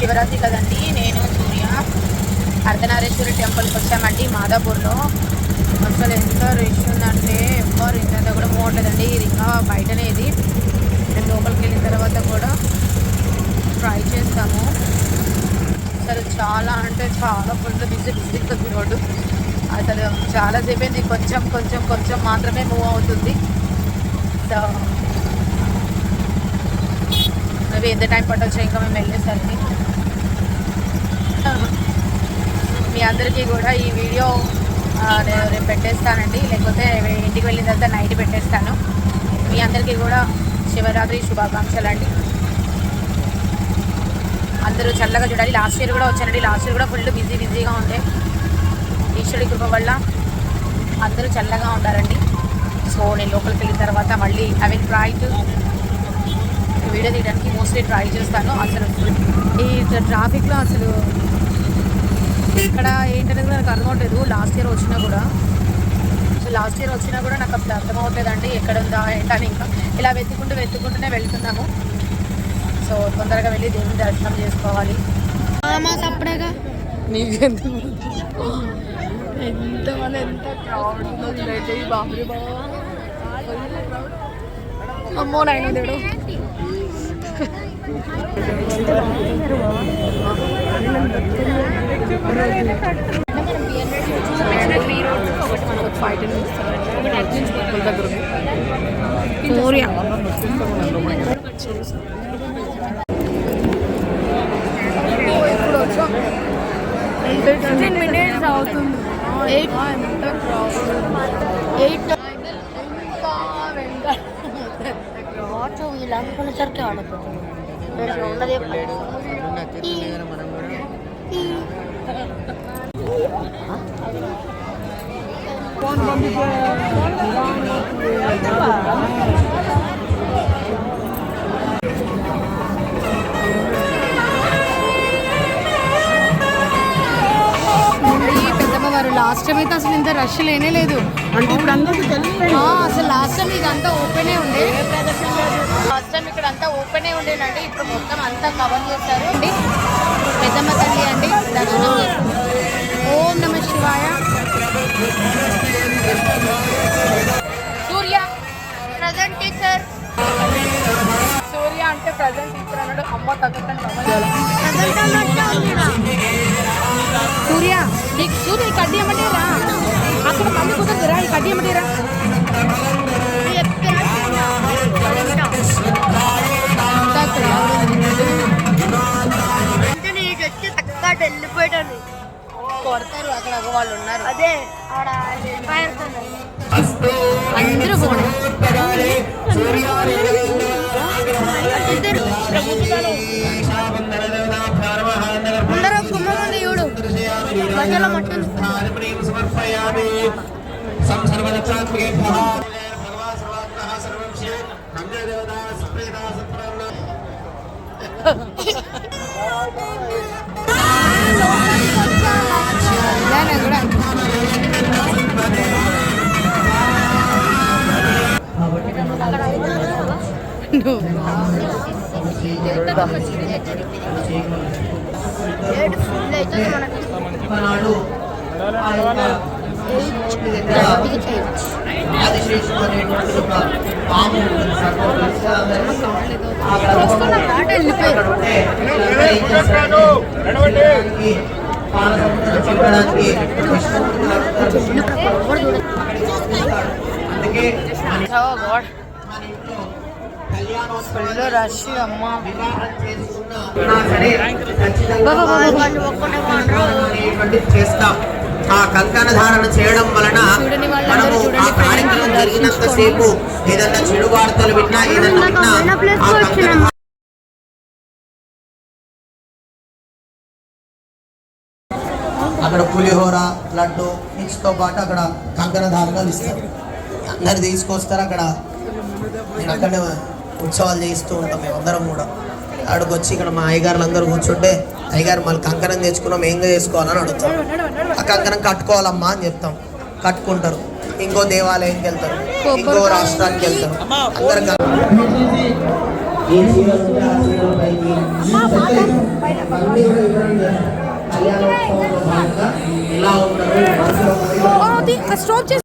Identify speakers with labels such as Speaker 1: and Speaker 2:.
Speaker 1: శివరాత్రి కదండి, నేను సూర్య అర్ధనారీశ్వరి టెంపుల్కి వచ్చామండి మాదాపూర్లో. అసలు ఎంత రష్ ఉందంటే ఎవరు ఇంత కూడా పోవట్లేదండి. ఇది ఇంకా బయటనే, ఇది మేము లోపలికి వెళ్ళిన తర్వాత కూడా ట్రై చేస్తాము. అసలు చాలా అంటే చాలా ఫుల్ బిజీగా ఉంది రోడ్డు. అసలు చాలాసేపు అయింది, కొంచెం మాత్రమే మూవ్ అవుతుంది. సో అవి ఎంత టైం పట్టొచ్చో ఇంకా మేము వెళ్ళేసరికి. మీ అందరికీ కూడా ఈ వీడియో రేపు పెట్టేస్తానండి, లేకపోతే ఇంటికి వెళ్ళిన తర్వాత నైట్ పెట్టేస్తాను. మీ అందరికీ కూడా శివరాత్రి శుభాకాంక్షలు అండి. అందరూ చల్లగా చూడాలి. లాస్ట్ ఇయర్ కూడా వచ్చానండి, లాస్ట్ ఇయర్ కూడా ఫుల్ బిజీగా ఉండే. ఈశ్వరుడి కృప వల్ల అందరూ చల్లగా ఉండాలండి. సో నేను లోపలికి వెళ్ళిన తర్వాత మళ్ళీ I will try to video తీయడానికి మోస్ట్లీ ట్రై చేస్తాను. అసలు ఈ ట్రాఫిక్లో అసలు ఇక్కడ ఏంటనేది నాకు అర్థమవట్లేదు. లాస్ట్ ఇయర్ వచ్చినా కూడా నాకు అసలు అర్థమవుతుందండి ఎక్కడ ఉందా ఏంటని. ఇంకా ఇలా వెతుక్కుంటూనే వెళ్తున్నాము. సో తొందరగా వెళ్ళి దేవుని దర్శనం చేసుకోవాలి. అప్పుడేగా ఎంత క్రౌడ్ బాబు అమ్మో నాయన దేవుడు. మినిట్స్ అవుతుంది. 8 వీళ్ళు అనుకునేసరికి ఆడుతుంది. ఉన్నదే పెద్దమ్మవారు లాస్ట్ టైం అయితే అసలు ఇంత రష్ లేనే లేదు. అంటే ఇప్పుడు అసలు లాస్ట్ టైం ఇదంతా ఓపెనే ఉండే. లాస్ట్ టైం ఇక్కడ అంతా ఓపెనే ఉండేనండి. ఇప్పుడు మొత్తం అంతా కవర్ చేస్తారు అండి. పెద్దమ్మ తల్లి అండి, దర్శనం చేసుకుంటాం. ఓం నమ శివాయ. సూర్య ప్రజెంట్ టీచర్, సూర్య అంటే ప్రజెంట్ టీచర్ అన్నాడు. అమ్మ తగ్గండి సూర్య. సూర్య కడ్డీ ఏమంటారా? అక్కడ మళ్ళీ కుదరదురా, ఈ కడ్డీ ఏమంటారా? వెళ్ళిపోయాను కొడతారు, అక్కడ వాళ్ళు ఉన్నారు. అదే అందరూ అందరూ కుమ్మకుంది చూడు మధ్యలో మట్టు. రష్ అమ్మ
Speaker 2: చేస్తాం. ఆ కంకణ ధారణ చేయడం వలన మనము ఆ కార్యక్రమం జరిగినంత సేపు ఏదన్నా చెడు వార్తలు విన్నా అక్కడ పులిహోర లడ్డు తో పాటు అక్కడ కంకణ ధారణలు ఇస్తారు. అందరు తీసుకొస్తారు. అక్కడ నేను అక్కడే ఉత్సవాలు చేయిస్తూ ఉంటాం. మేమందరం కూడా అక్కడికి వచ్చి ఇక్కడ మా అయ్యగారులు అందరూ కూర్చుంటే, అయ్యగారు మళ్ళీ కంకణం తెచ్చుకున్నాం ఏం చేసుకోవాలని అడుగుతాం. ఆ కంకణం కట్టుకోవాలమ్మా అని చెప్తాం. కట్టుకుంటారు. ఇంకో దేవాలయానికి వెళ్తారు, ఇంకో రాష్ట్రానికి వెళ్తారు. అందరు ఏ చీరలు ఉంటే ఆ చీరల పైకి అన్నీ కూడా ఇవ్వడం చేస్తారు. కళ్యాణోత్సవంలో భాగంగా ఎలా ఉంటారు
Speaker 1: స్టాప్ చేసి